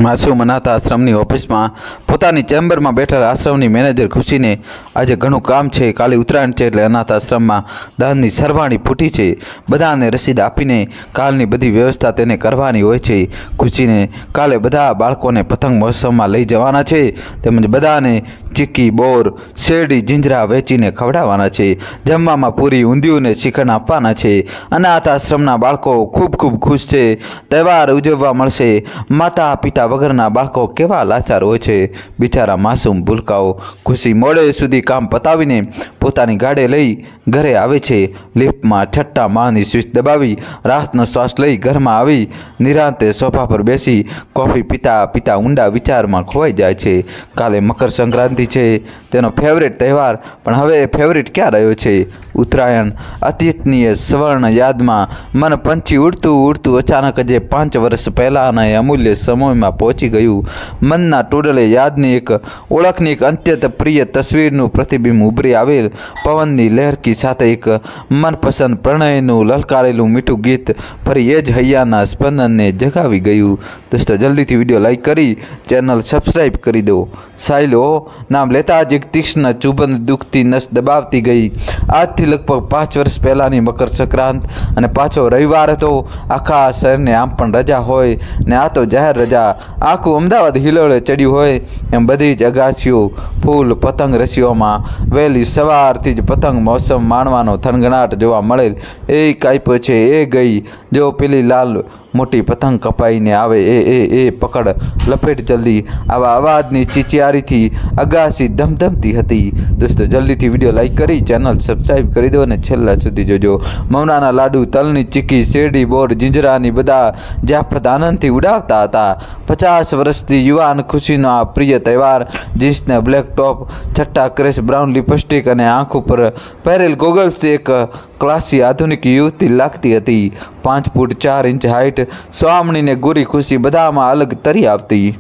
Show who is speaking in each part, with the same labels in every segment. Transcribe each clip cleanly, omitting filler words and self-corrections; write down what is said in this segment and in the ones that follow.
Speaker 1: માસૂમ અનાથ આશ્રમની ઓફિસમાં પોતાની ચેમ્બરમાં બેઠેલા આશ્રમની મેનેજર ખુશીને આજે ઘણું કામ છે. કાલે ઉત્તરાયણ છે એટલે અનાથ આશ્રમમાં દાનની સરવાણી ફૂટી છે. બધાને રસીદ આપીને કાલની બધી વ્યવસ્થા તેને કરવાની હોય છે. ખુશીને કાલે બધા બાળકોને પતંગ મહોત્સવમાં લઈ જવાના છે તેમજ બધાને ચીક્કી, બોર, શેરડી, જીંજરા વેચીને ખવડાવવાના છે. જમવામાં પૂરી, ઊંધિયું ને શ્રીખંડ આપવાના છે. અનાથ આશ્રમના બાળકો ખૂબ ખૂબ ખુશ છે. તહેવાર ઉજવવા મળશે. માતા પિતા વગરના બાળકો કેવા લાચાર હોય છે. બિચારા માસૂમ ભૂલકાઓ. ખુશી મોડે સુધી કામ પતાવીને પોતાની ગાડી લઈ ઘરે આવે છે. લિફ્ટમાં છઠ્ઠા માળની સ્વિચ દબાવી રાહતનો શ્વાસ લઈ ઘરમાં આવી નિરાંતે સોફા પર બેસી કોફી પીતા પીતા ઊંડા વિચારમાં ખોવાઈ જાય છે. કાલે મકર સંક્રાંતિ છે, તેનો ફેવરેટ તહેવાર, પણ હવે ફેવરેટ ક્યાં રહ્યો છે? ઉત્તરાયણ. અતિથનીય સ્વર્ણ યાદમાં મન પંછી ઉડતું ઉડતું અચાનક જે 5 વર્ષ પહેલાંના એ અમૂલ્ય સમયમાં પહોંચી ગયું. મનના ટોડલે યાદની એક ઓળખની એક અત્યંત પ્રિય તસવીરનું પ્રતિબિંબ ઉભરી આવેલ. પવનની લહેરકી સાથે એક મનપસંદ પ્રણયનું લલકારેલું મીઠું ગીત ફરી એ જ હૈયાના સ્પંદનને જગાવી ગયું. દોસ્તો, જલ્દીથી વિડીયો લાઈક કરી ચેનલ સબસ્ક્રાઈબ કરી દો. સાયલો નામ લેતા જ એક તીક્ષ્ણ ચુંબન દુખતી નસ દબાવતી ગઈ. આજથી લગભગ 5 વર્ષ પહેલાંની મકર સંક્રાંત અને પાછો રવિવાર હતો. આખા શહેરને આમ પણ રજા હોય ને આ તો જાહેર રજા. આખું અમદાવાદ હિલોળે ચડ્યું હોય એમ બધી જ અગાસીઓ ફૂલ પતંગ રસીઓમાં વહેલી સવારથી જ પતંગ મહોત્સવ માણવાનો થનગણાટ જોવા મળેલ. એ કાપ્યો છે, એ ગઈ, જો પેલી લાલ મોટી પતંગ કપાઈને આવે એ પકડ, લપેટ જલ્દી. આવા અવાજની ચીચિયારીથી અગાસી ધમધમતી હતી. દોસ્તો, જલ્દીથી વિડીયો લાઈક કરી ચેનલ સબસ્ક્રાઈબ કરી દો અને છેલ્લા સુધી જોજો. મમરાના લાડુ, તલની ચીક્કી, શેરડી, બોર, જીંજરાની બધા જાફત આનંદથી ઉડાવતા હતા. 50 વર્ષથી યુવાન ખુશીનો આ પ્રિય તહેવાર જીન્સને બ્લેક ટોપ, છઠ્ઠા ક્રેશ બ્રાઉન લિપસ્ટિક અને આંખ ઉપર પહેરેલ ગોગલ્સથી એક ક્લાસી આધુનિક યુવતી લાગતી હતી. 5 ફૂટ 4 ઇંચ હાઇટ, સોહામણીને ગોરી ખુશી બધામાં અલગ તરી આવતી.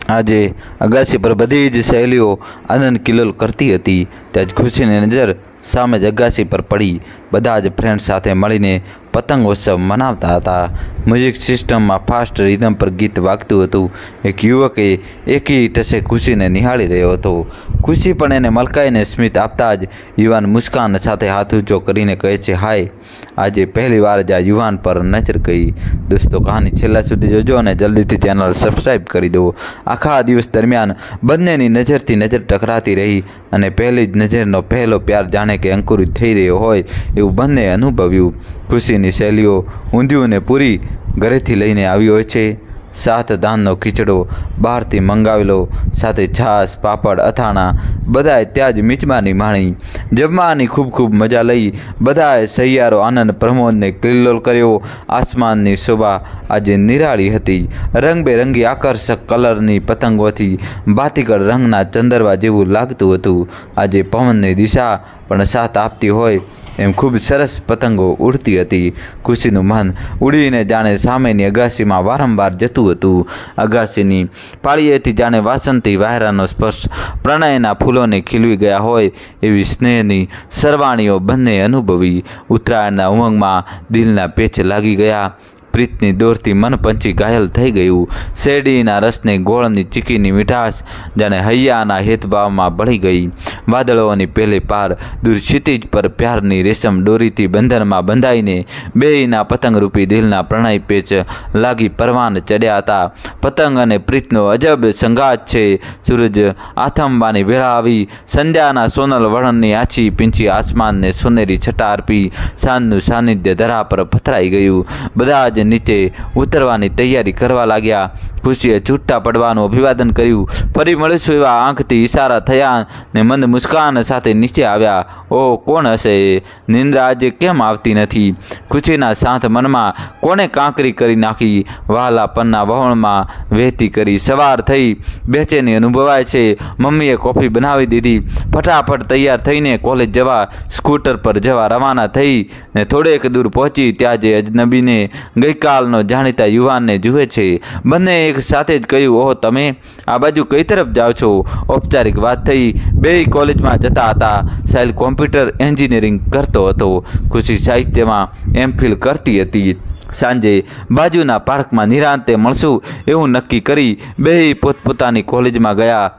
Speaker 1: આજે અગાસી પર બધી જ સહેલીઓ આનંદ કિલોલ કરતી હતી. ત્યાં જ ખુશીની નજર સામે જ અગાસી પર પડી. બધા જ ફ્રેન્ડ સાથે મળીને પતંગ ઉત્સવ મનાવતા હતા. મ્યુઝિક સિસ્ટમમાં ફાસ્ટ રિધમ પર ગીત વાગતું હતું. એક યુવકે એકી ટસે ખુશીને નિહાળી રહ્યો હતો. ખુશી પણ એને મલકાઈને સ્મિત આપતા જ યુવાન મુસ્કાન સાથે હાથ ઊંચો કરીને કહે છે, હાય. આજે પહેલી વાર જ આ યુવાન પર નજર ગઈ. દોસ્તો, કહાની છેલ્લા સુધી જોજો અને જલ્દીથી ચેનલ સબસ્ક્રાઈબ કરી દો. આખા દિવસ દરમિયાન બંનેની નજરથી નજર ટકરાતી રહી અને પહેલી જ નજરનો પહેલો પ્યાર જાણે કે અંકુરિત થઈ રહ્યો હોય એવું બંને અનુભવ્યું. ખુશીની શૈલીઓ ઊંધિયુંને પૂરી ઘરેથી લઈને આવી હોય છે. 7 ધાનનો ખીચડો બહારથી મંગાવેલો, સાથે છાશ, પાપડ, અથાણા. બધાએ ત્યાં જ મિજબાની માણી. જમવાની ખૂબ ખૂબ મજા લઈ. બધાએ સહિયારો આનંદ પ્રમોદને કિલ્લોલ કર્યો. આસમાનની શોભા આજે નિરાળી હતી. રંગબેરંગી આકર્ષક કલરની પતંગોથી બાતીગળ રંગના ચંદરવા જેવું લાગતું હતું. આજે પવનની દિશા પણ સાથ આપતી હોય એમ ખૂબ સરસ પતંગો ઉડતી હતી. ખુશીનું મન ઉડીને જાણે સામેની અગાસીમાં વારંવાર જતું હતું. અગાસીની પાળીએથી જાણે વાસંતી વાયરાનો સ્પર્શ પ્રણયના ફૂલોને ખીલવી ગયા હોય એવી સ્નેહની સરવાણીઓ બંને અનુભવી. ઉત્તરાયણના ઉમંગમાં દિલના પેચ લાગી ગયા. પ્રીતની દોરથી મન પંછી ઘાયલ થઈ ગયું. શેરડીના રસને ગોળની ચીકીની મીઠાશ જાણે હૈયાના હેતભાવમાં ભળી ગઈ. વાદળોની પહેલે પાર દૂર ક્ષિતિજ પર પ્યારની રેશમ દોરીથી બંધનમાં બંધાઈને બેયના પતંગરૂપી દિલના પ્રણય પેચ લાગી પરવાન ચડ્યા હતા. પતંગ અને પ્રીતનો અજબ સંગાત છે. સૂરજ આથમવાની વેળા આવી. સંધ્યાના સોનલ વળણની આછી પીંછી આસમાનને સોનેરી છટા અર્પી સાંજનું સાનિધ્ય ધરા પર પથરાઈ ગયું. બધા જ નીચે ઉતરવાની તૈયારી કરવા લાગ્યા. ખુશીએ છૂટા પડવાનું અભિવાદન કર્યું. ફરી મળીશું એવા આંખથી ઈશારા થયા ને મંદ મુસ્કાન સાથે નીચે આવ્યા. ઓહ, કોણ હશે? નિંદ્રા આજે કેમ આવતી નથી? ખુશીના શાંત મનમાં કોણે કાંકરી કરી નાખી? વહાલા પન્ના વહોણમાં વહેતી કરી. સવાર થઈ, બેચેની અનુભવાય છે. મમ્મીએ કોફી બનાવી દીધી. ફટાફટ તૈયાર થઈને કોલેજ જવા સ્કૂટર પર જવા રવાના થઈ ને થોડેક દૂર પહોંચી ત્યાં જે અજનબીને ગઈકાલનો જાણીતા યુવાનને જુએ છે. બંને એક સાથે જ કહ્યું, ઓહ, તમે આ બાજુ કઈ તરફ જાઓ છો? ઔપચારિક વાત થઈ. બેય કોલેજમાં જતા હતા. સાહિલ કોમ્પ્યુટર એન્જિનિયરિંગ કરતો હતો. ખુશી સાહિત્યમાં એમફિલ કરતી હતી. સાંજે બાજુના પાર્કમાં નિરાંતે મળશું એવું નક્કી કરી બેય પોતપોતાની કોલેજમાં ગયા.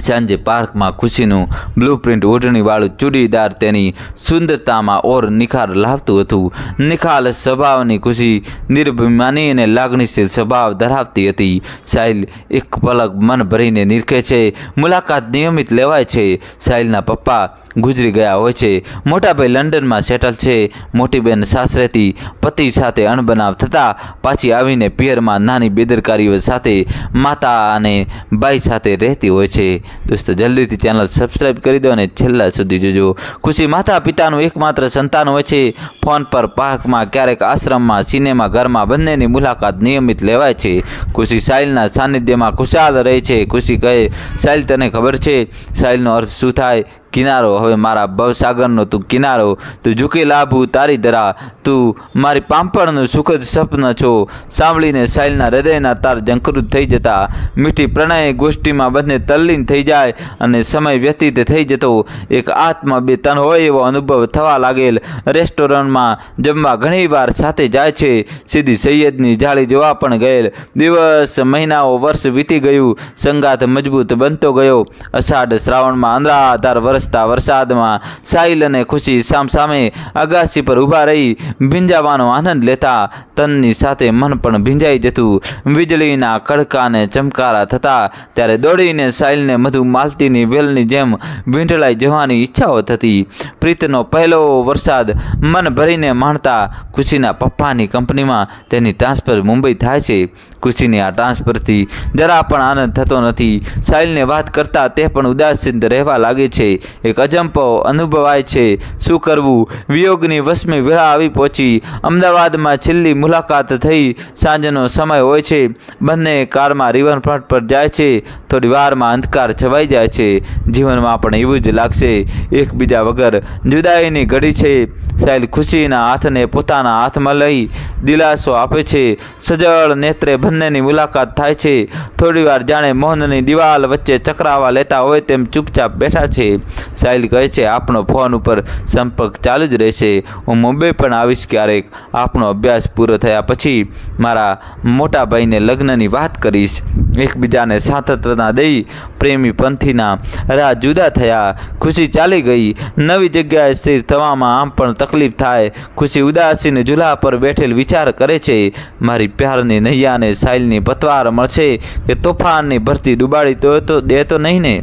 Speaker 1: સાંજે પાર્કમાં ખુશીનું બ્લુપ્રિન્ટ ઓઢણીવાળું ચૂડીદાર તેની સુંદરતામાં ઓર નિખાર લાવતું હતું. નિખાલસ સ્વભાવની ખુશી નિર્ભિમાની અને લાગણીશીલ સ્વભાવ ધરાવતી હતી. સાહિલ એક પલક મન ભરીને નિરખે છે. મુલાકાત નિયમિત લેવાય છે. સાહિલના પપ્પા ગુજરી ગયા હોય છે. મોટાભાઈ લંડનમાં સેટલ છે. મોટી બહેન સાસરેથી પતિ સાથે અણબનાવ થતાં પાછી આવીને પિયરમાં નાની બેદરકારીઓ સાથે માતા અને બાઈ સાથે રહેતી હોય છે. દોસ્તો જલ્દીથી ચેનલ સબસ્ક્રાઈબ કરી દો અને છેલ્લા સુધી જોજો. ખુશી માતા પિતાનું એકમાત્ર સંતાન હોય છે. ફોન પર, પાર્કમાં, ક્યારેક આશ્રમમાં, સિનેમા ઘરમાં બંનેની મુલાકાત નિયમિત લેવાય છે. ખુશી સાહિલના સાનિધ્યમાં ખુશાલ રહે છે. ખુશી કહે, સાહિલ તને ખબર છે સાહિલનો અર્થ શું થાય? કિનારો. હવે મારા ભવસાગરનો તું કિનારો. તું ઝૂકી લાભું તારી ધરા. તું મારી પાંપણનું સુખદ સ્વપ્ન છો. સાંભળીને સાહિલના હૃદયના તાર ઝંખરુત થઈ જતા. મીઠી પ્રણય ગોષ્ઠીમાં બંને તલ્લીન થઈ જાય અને સમય વ્યતીત થઈ જતો. એક આત્મા બે તન હોય એવો અનુભવ થવા લાગેલ. રેસ્ટોરન્ટમાં જમવા ઘણીવાર સાથે જાય છે. સીધી સૈયદની જાળી જોવા પણ ગયેલ. દિવસ, મહિનાઓ, વર્ષ વીતી ગયું. સંગાથ મજબૂત બનતો ગયો. અષાઢ શ્રાવણમાં અંધાધાર વરસાદમાં સાહિલ અને ખુશી સામસામે અગાસી પર ઊભા રહી ભીંજાવાનો આનંદ લેતા. તનની સાથે મન પણ ભીંજાઈ જતું. વીજળીના કડકાને ચમકારા થતા ત્યારે દોડીને સાહિલને મધુ માલતીની વેલની જેમ વીંટળાઈ જવાની ઈચ્છાઓ થતી. પ્રીતનો પહેલો વરસાદ મન ભરીને માણતા. ખુશીના પપ્પાની કંપનીમાં તેની ટ્રાન્સફર મુંબઈ થાય છે. ખુશીની આ ટ્રાન્સફરથી જરા પણ આનંદ થતો નથી. સાહિલને વાત કરતા તે પણ ઉદાસીન રહેવા લાગે છે. એક અજંપો અનુભવાય છે. શું કરવું? વિયોગની વસમી વેળા આવી પહોંચી. અમદાવાદમાં છેલ્લી મુલાકાત થઈ. સાંજનો સમય હોય છે. બંને કારમાં રિવરફ્રન્ટ પર જાય છે. થોડી વારમાં અંધકાર છવાઈ જાય છે. જીવનમાં પણ એવું જ લાગશે. એકબીજા વગર જુદાઈની ઘડી છે. સાહિલ ખુશીના હાથને પોતાના હાથમાં લઈ દિલાસો આપે છે. સજળ નેત્રે બંનેની મુલાકાત થાય છે. થોડીવાર જાણે મૌનની દિવાલ વચ્ચે ચકરાવા લેતા હોય તેમ ચૂપચાપ બેઠા છે. સાહિલ કહે છે, આપણો ફોન ઉપર સંપર્ક ચાલુ જ રહેશે. હું મુંબઈ પણ આવીશ ક્યારેક. આપણો અભ્યાસ પૂરો થયા પછી મારા મોટા ભાઈને લગ્નની વાત કરીશ. એકબીજાને સાંત્વના દઈ પ્રેમી પંથીના રાહ જુદા થયા. ખુશી ચાલી ગઈ. નવી જગ્યાએ સ્થિર થવામાં આમ પણ તકલીફ થાય. ખુશી ઉદાસીને ઝૂલા પર બેઠેલ વિચાર કરે છે, મારી પ્યારની નૈયાને સાહિલની પતવાર મળશે કે તોફાનની ભરતી ડૂબાડી તો દે તો નહીં ને?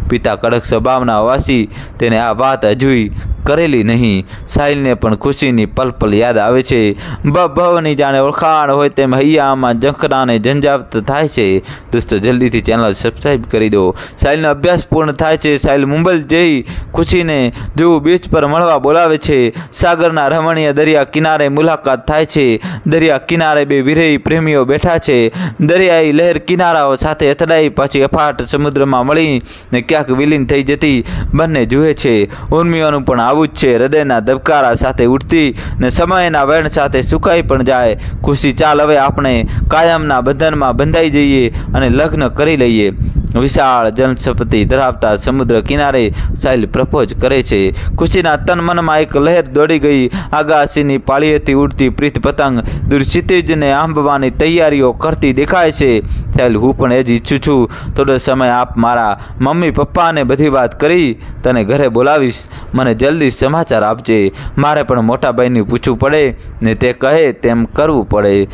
Speaker 1: પિતા કડક સ્વભાવના હોવાથી તેને આ વાત હજુય કરેલી નહીં. સાહિલને પણ ખુશીની પલ પલ યાદ આવે છે. ભવની જાણે ઓળખાણ હોય તેમ હૈયામાં ઝંખરાને ઝંઝાવત થાય છે. દોસ્તો જલ્દીથી ચેનલ સબસ્ક્રાઈબ કરી દો. સાહિલનો અભ્યાસ પૂર્ણ થાય છે. સાહિલ મુંબઈ જઈ ખુશીને જુહુ બીચ પર મળવા બોલાવે છે. સાગરના રમણીય દરિયા કિનારે મુલાકાત થાય છે. દરિયા કિનારે બે વિરહી પ્રેમીઓ બેઠા છે. દરિયાઈ લહેર કિનારાઓ સાથે અથડાઈ પાછી અફાટ સમુદ્રમાં મળી ને ક્યાંક વિલીન થઈ જતી બંને જુએ છે. ઉર્મિઓનું પણ આવું જ છે. હૃદયના ધબકારા સાથે ઉઠતી ને સમયના વેણ સાથે સુકાઈ પણ જાય. ખુશી, ચાલ હવે આપણે કાયમના બંધનમાં બંધાઈ જઈએ અને લગ્ન કરી લઈએ. વિશાળ જનસંપત્તિ ધરાવતા સમુદ્ર કિનારે સાહિલ પ્રપોઝ કરે છે. ખુશીના તન મનમાં એક લહેર દોડી ગઈ. આગાસીની પાળીએથી ઉડતી પ્રીત પતંગ દૂર ક્ષિતિજને આંબવાની તૈયારીઓ કરતી દેખાય છે. સાહિલ, હું પણ એ જ ઈચ્છું છું. થોડો સમય આપ. મારા મમ્મી પપ્પાને બધી વાત કરી તને ઘરે બોલાવીશ. મને જલ્દી સમાચાર આપજે. મારે પણ મોટા ભાઈને પૂછવું પડે ને તે કહે તેમ કરવું પડે.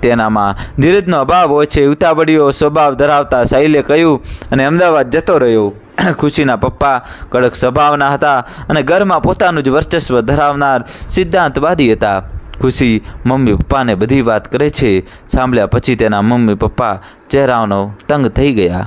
Speaker 1: તેનામાં ધીરજનો અભાવ હોય છે. ઉતાવળીયો સ્વભાવ ધરાવતા સાહિલે કહ્યું અને અમદાવાદ જતો રહ્યો. ખુશીના પપ્પા કડક સ્વભાવના હતા અને ઘરમાં પોતાનું જ વર્ચસ્વ ધરાવનાર સિદ્ધાંતવાદી હતા. ખુશી મમ્મી પપ્પાને બધી વાત કરે છે. સાંભળ્યા પછી તેના મમ્મી પપ્પા ચહેરાનો તંગ થઈ ગયા.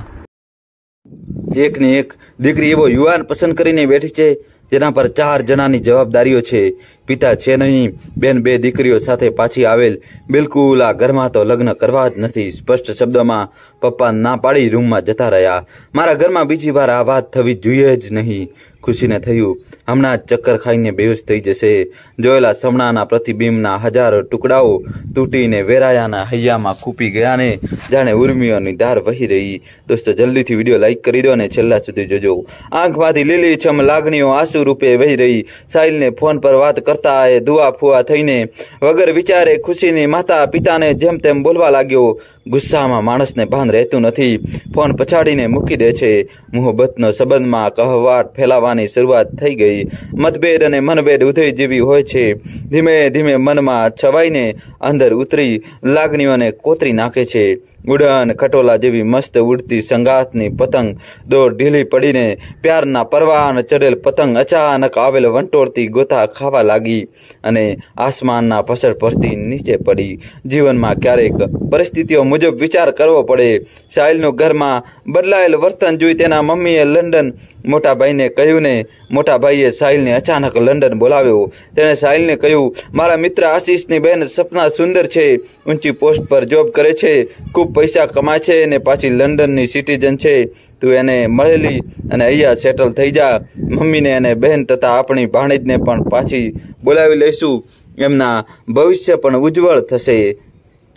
Speaker 1: એકની એક દીકરી એવો યુવાન પસંદ કરીને બેઠી છે જેના પર 4 જણાની જવાબદારીઓ છે. પિતા છે નહીં. બેન 2 દીકરીઓ સાથે પાછી આવેલ. બિલકુલ આ ઘરમાં તો લગ્ન કરવા જ નથી. સ્પષ્ટ શબ્દોમાં પપ્પા ના પાડી રૂમમાં જતા રહ્યા. મારા ઘરમાં બીજી વાર આ વાત થવી જોઈએ જ નહીં. ખુશીને થયું હમણાં જ ચક્કર ખાઈને બેહોશ થઈ જશે. જોયેલા સમણાના પ્રતિબિંબના હજારો ટુકડાઓ તૂટીને વેરાયાના હૈયામાં ખૂપી ગયાને જાણે ઉર્મિઓની ધાર વહી રહી. દોસ્તો જલ્દીથી વિડીયો લાઈક કરી દો અને છેલ્લા સુધી જોજો. આંખમાંથી લીલીછમ લાગણીઓ આંસુ રૂપે વહી રહી. સાહિલને ફોન પર વાત કરતા એ દુઆ ફુઆ થઈને વગર વિચારે ખુશીની માતા પિતાને જેમ તેમ બોલવા લાગ્યો. ગુસ્સામાં માણસને ભાન રહેતું નથી. ફોન પછાડીને મૂકી દે છે. મોહબ્બતનો સંબંધમાં કહેવાટ ફેલાવાની શરૂઆત થઈ ગઈ. મતભેદ અને મનભેદ ઉદય જેવી હોય છે. ધીમે ધીમે મનમાં છવાઈને અંદર ઉતરી લાગણીઓને કોતરી નાખે છે. ઉડન ખટોલા જેવી મસ્ત ઉડતી સંગાતની પતંગ દોર ઢીલી પડીને પ્યારના પરવાન ચડેલ પતંગ અચાનક આવેલ વંટોળતી ગોતા ખાવા લાગી અને આસમાનના પસર પરથી નીચે પડી. જીવનમાં ક્યારેક પરિસ્થિતિઓ મુજબ વિચાર કરવો પડે. સાહિલનું ઘરમાં બદલાયેલ વર્તન જોઈ તેના મમ્મીએ લંડન મોટા ભાઈને કહ્યું ને મોટા ભાઈએ સાહિલને અચાનક લંડન બોલાવ્યો. તેણે સાહિલને કહ્યું, મારા મિત્ર આશીષની બહેન સપના સુંદર છે, ઊંચી પોસ્ટ પર જોબ કરે છે, ખૂબ પૈસા કમાય છે અને પાછી લંડનની સિટીઝન છે. તું એને મળેલી અને અહીંયા સેટલ થઈ જા. મમ્મીને અને બહેન તથા આપણી ભાણેજને પણ પાછી બોલાવી લઈશું. એમના ભવિષ્ય પણ ઉજ્જવળ થશે.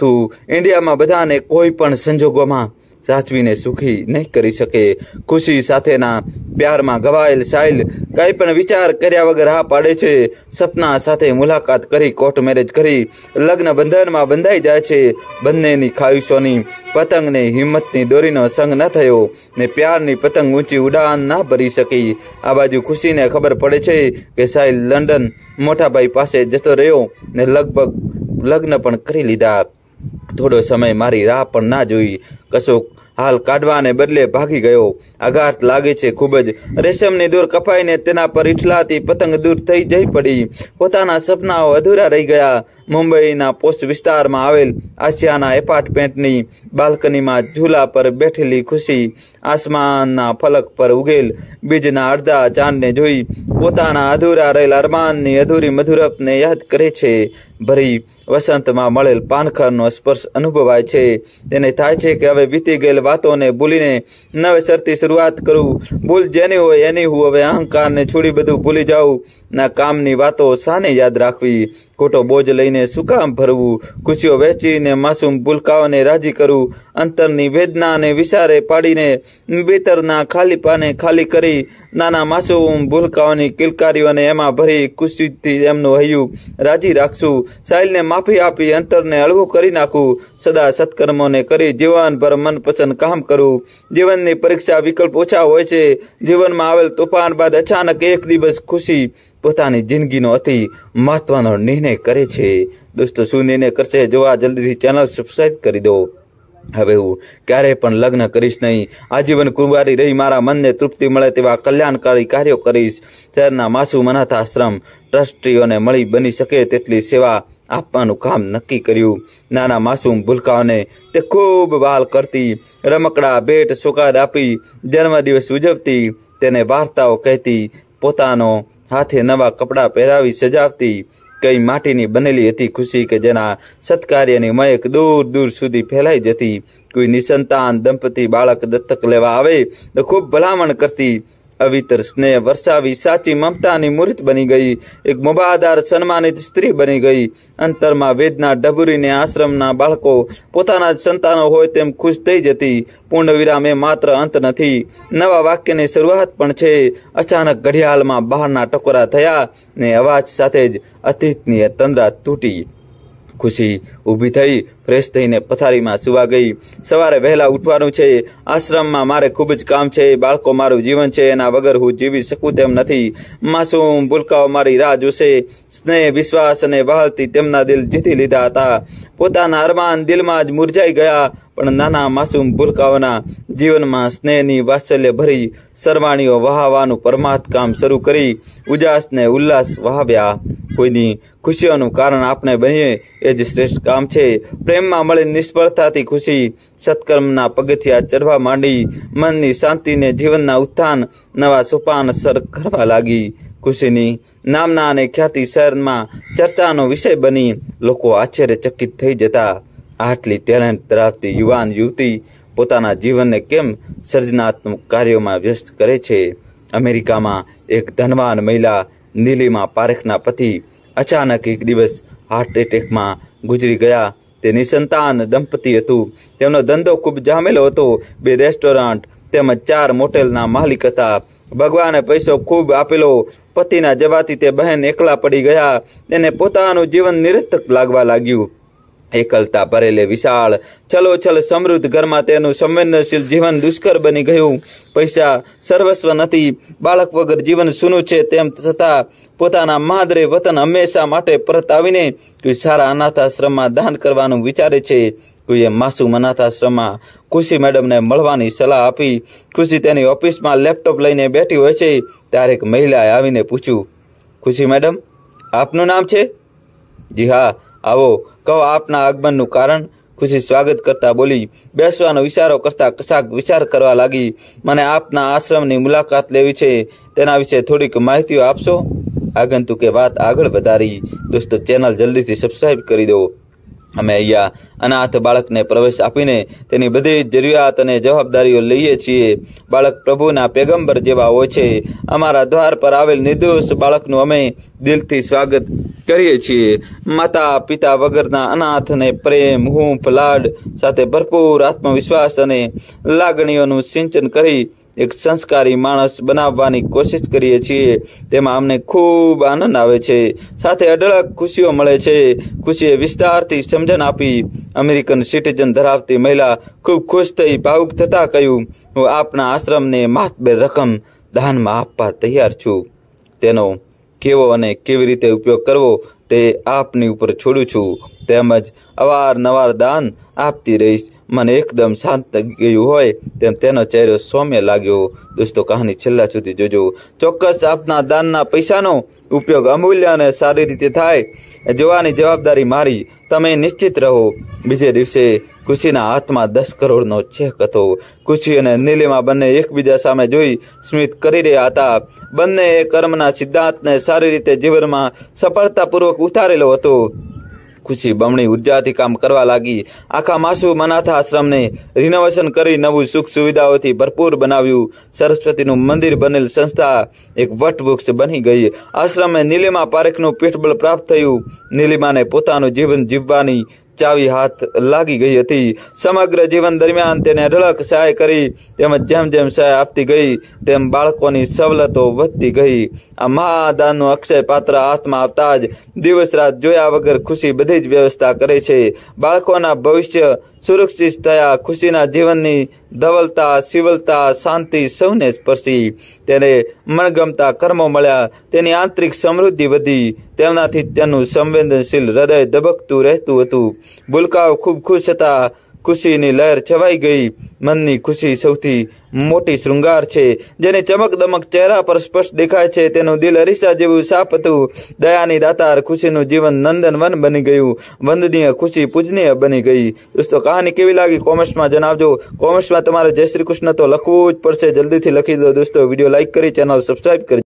Speaker 1: તું ઇન્ડિયામાં બધાને કોઈ પણ સંજોગોમાં સાચવીને સુખી નહીં કરી શકે. ખુશી સાથેના પ્યારમાં ગવાયેલ સાહિલ કંઈ પણ વિચાર કર્યા વગર હા પાડે છે. સપના સાથે મુલાકાત કરી કોર્ટ મેરેજ કરી લગ્ન બંધનમાં બંધાઈ જાય છે. બંનેની ખાહિશોની પતંગને હિંમતની દોરીનો સંગ ન થયો ને પ્યારની પતંગ ઊંચી ઉડાન ના ભરી શકી. આ બાજુ ખુશીને ખબર પડે છે કે સાહિલ લંડન મોટાભાઈ પાસે જતો રહ્યો ને લગભગ લગ્ન પણ કરી લીધા. થોડો સમય મારી રાહ પણ ના જોઈ. કશોક હાલ કાઢવાને બદલે ભાગી ગયો. આઘાત લાગે છે ખૂબ જ. રેશમની દોર કપાઈને તેના પર ઇઠલાતી પતંગ દૂર થઈ જઈ પડી. પોતાના સપનાઓ અધૂરા રહી ગયા. મુંબઈના પોસ્ટ વિસ્તારમાં આવેલ આશિયાના એપાર્ટમેન્ટની બાલ્કનીમાં ઝૂલા પર બેઠેલી ખુશી આસમાનના ફલક પર ઉગેલ બીજના અડધા ચાંદને જોઈ પોતાના અધૂરા રહેલ અરમાનની અધૂરી મધુરપને યાદ કરે છે. ભરી વસંતમાં મળેલ પાનખરનો સ્પર્શ અનુભવાય છે. તેને થાય છે કે હવે વીતી ગયેલ વાતોને ભૂલીને નવેસરથી શરૂઆત કરું. ભૂલ જેની હોય એની હું હવે અહંકારને છોડી બધું ભૂલી જાઉં. ના કામની વાતો શાને યાદ રાખવી? ખોટો બોજ લઈને શું કામ ભરવું? ખુશીઓ વહેંચીને માસૂમ ભૂલકાઓને રાજી કરું. અંતરની વેદનાને વિસારે પાડીને ભીતરના ખાલીપાને ખાલી કરી નાના માસૂમ ભૂલકાઓની કિલકારીઓને એમાં ભરી ખુશીથી એમનું હૈયું રાજી રાખશું. સાહિલને માફી આપી અંતરને હળવું કરી નાખું. સદા સત્કર્મોને કરી જીવનભર મનપસંદ કામ કરું. જીવનની પરીક્ષા વિકલ્પ ઓછા હોય છે. જીવનમાં આવેલ તોફાન બાદ અચાનક એક દિવસ ખુશી પોતાની જિંદગીનો અતિ મહત્વનો નિર્ણય કરે છે. દોસ્તો શું નિર્ણય કરશે જોવા જલ્દીથી ચેનલ સબસ્ક્રાઈબ કરી દો. હવે હું ક્યારેય પણ લગ્ન કરીશ નહીં. આજીવન કુંવારી રહી મારા મનને તૃપ્તિ મળે તેવા કલ્યાણકારી કાર્યો કરીશ. શહેરના માસૂમ અનાથ આશ્રમ ટ્રસ્ટીઓને મળી બની શકે તેટલી સેવા આપવાનું કામ નક્કી કર્યું. નાના માસૂમ ભૂલકાઓને તે ખૂબ વહાલ કરતી. રમકડા ભેટ સોગાદ આપી જન્મદિવસ ઉજવતી. તેને વાર્તાઓ કહેતી. પોતાનો હાથે નવા કપડાં પહેરાવી સજાવતી. કઈ માટીની બનેલી હતી ખુશી કે જેના સત્કાર્યની મયક દૂર દૂર સુધી ફેલાઈ જતી. કોઈ નિસંતાન દંપતી બાળક દત્તક લેવા આવે તો ખૂબ ભલામણ કરતી. અવિતર સ્નેહ વર્ષાવી સાચી મમતાની મૂર્ત બની ગઈ. એક મોભાદાર સન્માનિત સ્ત્રી બની ગઈ. અંતરમાં વેદના ડબુરીને આશ્રમના બાળકો પોતાના જ સંતાનો હોય તેમ ખુશ થઈ જતી. પૂર્ણ વિરામ એ માત્ર અંત નથી, નવા વાક્યની શરૂઆત પણ છે. અચાનક ઘડિયાળમાં બહારના ટકોરા થયા ને અવાજ સાથે જ અતીતની તંદ્રા તૂટી. ખુશી ઊભી થઈ, ફ્રેશ થઈને પથારીમાં સુવા ગઈ. સવારે વહેલા ઉઠવાનું છે. આશ્રમમાં મારે ખૂબ જ કામ છે. બાળકો મારું જીવન છે, એના વગર હું જીવી શકું તેમ નથી. માસૂમ ભૂલકાઓ મારી રાહ જોશે. સ્નેહ, વિશ્વાસ અને વહાલથી તેમના દિલ જીતી લીધા હતા. પોતાના અરમાન દિલમાં જ મુરઝાઈ ગયા. પણ નાના માસૂમ ભૂલકાઓના જીવનમાં સ્નેહની વાત્સલ્ય ભરી સરવાણીઓ વહાવવાનું પરમાર્થ કામ શરૂ કરી ઉજાસને ઉલ્લાસ વહાવ્યા. કોઈની ખુશીઓનું કારણ આપણે બનીએ એ જ શ્રેષ્ઠ કામ છે. પ્રેમમાં મળે નિષ્ફળતાથી ખુશી સત્કર્મના પગથિયા ચડવા માંડી. મનની શાંતિને જીવનના ઉત્થાન નવા સોપાન સર કરવા લાગી. ખુશીની નામના અને ખ્યાતિ શહેરમાં ચર્ચાનો વિષય બની. લોકો આશ્ચર્યચકિત થઈ જતા. આટલી ટેલેન્ટ ધરાવતી યુવાન યુવતી પોતાના જીવનને કેમ સર્જનાત્મક કાર્યોમાં વ્યસ્ત કરે છે? અમેરિકામાં એક ધનવાન મહિલા નીલિમા પારેખના પતિ અચાનક એક દિવસ હાર્ટ એટેકમાં ગુજરી ગયા. તે નિસંતાન દંપતી હતું. તેમનો ધંધો ખૂબ જામેલો હતો. 2 રેસ્ટોરન્ટ તેમજ 4 મોટેલના માલિક હતા. ભગવાને પૈસો ખૂબ આપેલો. પતિના જવાથી તે બહેન એકલા પડી ગયા. તેને પોતાનું જીવન નિરર્થક લાગવા લાગ્યું. એકલતા ભરેલે વિશાળ છલોછલ સમૃદ્ધ ઘરમાં તેનું સંવેદનશીલ જીવન દુષ્કર બની ગયું. પૈસા સર્વસ્વ નથી. બાળક વગર જીવન સૂનું છે. તેમ છતાં પોતાના માદરે વતન હંમેશા માટે પરત આવીને કોઈ સારા અનાથાશ્રમમાં દાન કરવાનું વિચારે છે. કોઈએ માસૂમ અનાથાશ્રમમાં ખુશી મેડમને મળવાની સલાહ આપી. ખુશી તેની ઓફિસમાં લેપટોપ લઈને બેઠી હોય છે ત્યારે એક મહિલાએ આવીને પૂછ્યું, ખુશી મેડમ, આપનું નામ છે? જી હા, આવો, કહો આપના આગમનનું કારણ. ખુશી સ્વાગત કરતા બોલી. બેસવાનો વિચારો કરતા કશાક વિચાર કરવા લાગી. મને આપના આશ્રમની મુલાકાત લેવી છે, તેના વિશે થોડીક માહિતીઓ આપશો? આગંતુકે વાત આગળ વધારી. દોસ્તો, ચેનલ જલ્દીથી સબસ્ક્રાઈબ કરી દો. અમે અહીંયા અનાથ બાળકને પ્રવેશ આપીને તેની બધી જ જરૂરિયાત અને જવાબદારીઓ લઈએ છીએ. બાળક પ્રભુના પેગંબર જેવા હોય છે. અમારા દ્વાર પર આવેલ નિર્દોષ બાળકનું અમે દિલથી સ્વાગત કરીએ છીએ. માતા પિતા વગરના અનાથને પ્રેમ, હૂંફ, લાડ સાથે ભરપૂર આત્મવિશ્વાસ અને લાગણીઓનું સિંચન કરી એક સંસ્કારી માણસ બનાવવાની કોશિશ કરીએ છીએ. તેમાં અમને ખૂબ આનંદ આવે છે, સાથે અઢળક ખુશીઓ મળે છે. ખુશીએ વિસ્તારથી સમજણ આપી. અમેરિકન સિટીઝન ધરાવતી મહિલા ખૂબ ખુશ થઈ ભાવુક થતાં કહ્યું, હું આપના આશ્રમને માતબર રકમ દાનમાં આપવા તૈયાર છું. તેનો કેવો અને કેવી રીતે ઉપયોગ કરવો તે આપની ઉપર છોડું છું. તેમજ અવારનવાર દાન આપતી રહીશ. મને એકદમ શાંત ગયું હોય તેમ તેનો ચહેરો સૌમ્ય લાગ્યો. દોસ્તો, કહાની છેલ્લા સુધી જોજો. ચોક્કસ આપના દાનના પૈસાનો ઉપયોગ અમૂલ્ય અને સારી રીતે થાય જોવાની જવાબદારી મારી. તમે નિશ્ચિત રહો. બીજે દિવસે ખુશીના હાથમાં 10 કરોડનો ચેક હતો. ખુશી અને નીલિમા બંને એકબીજા સામે જોઈ સ્મિત કરી રહ્યા હતા. બંનેએ કર્મના સિદ્ધાંતને સારી રીતે જીવનમાં સફળતાપૂર્વક ઉતારેલો હતો. ખુશી બમણી ઉર્જાથી કામ કરવા લાગી. આખા માસૂમ અનાથાશ્રમને રિનોવેશન કરી નવું સુખ સુવિધાઓથી ભરપૂર બનાવ્યું. સરસ્વતીનું મંદિર બનેલ સંસ્થા એક વટવૃક્ષ બની ગઈ. આશ્રમે નીલિમા પારેખનું પીઠબળ પ્રાપ્ત થયું. નીલિમાને પોતાનું જીવન જીવવાની ચાવી હાથ લાગી ગઈ હતી. સમગ્ર જીવન દરમિયાન તેને અઢળક સહાય કરી. તેમજ જેમ જેમ સહાય આપતી ગઈ તેમ બાળકોની સવલતો વધતી ગઈ. આ મહાદાનનું અક્ષય પાત્ર હાથમાં આવતા જ દિવસ રાત જોયા વગર ખુશી બધી જ વ્યવસ્થા કરે છે. બાળકોના ભવિષ્ય સુરક્ષિત થયા. ખુશીના જીવનની ધવલતા, શિવલતા, શાંતિ સૌને સ્પર્શી. તેને મનગમતા કર્મો મળ્યા. તેની આંતરિક સમૃદ્ધિ વધી. તેમનાથી તેનું સંવેદનશીલ હૃદય ધબકતું રહેતું હતું. ભૂલકાઓ ખૂબ ખુશ હતા. ખુશીની લહેર છવાઈ ગઈ. મનની ખુશી સૌથી મોટી શૃંગાર છે. જેની ચમક દમક ચહેરા પર સ્પષ્ટ દેખાય છે. તેનું દિલ અરીસા જેવું સાફ હતું. દયાની દાતાર ખુશીનું જીવન નંદનવન બની ગયું. વંદનીય ખુશી પૂજનીય બની ગઈ. દોસ્તો, કહાની કેવી લાગી કોમેન્ટ્સમાં જણાવજો. કોમેન્ટ્સમાં તમારે જય શ્રી કૃષ્ણ તો લખવું જ પડશે. જલ્દીથી લખી દો દોસ્તો. વિડીયો લાઇક કરી ચેનલ સબસ્ક્રાઈબ કરી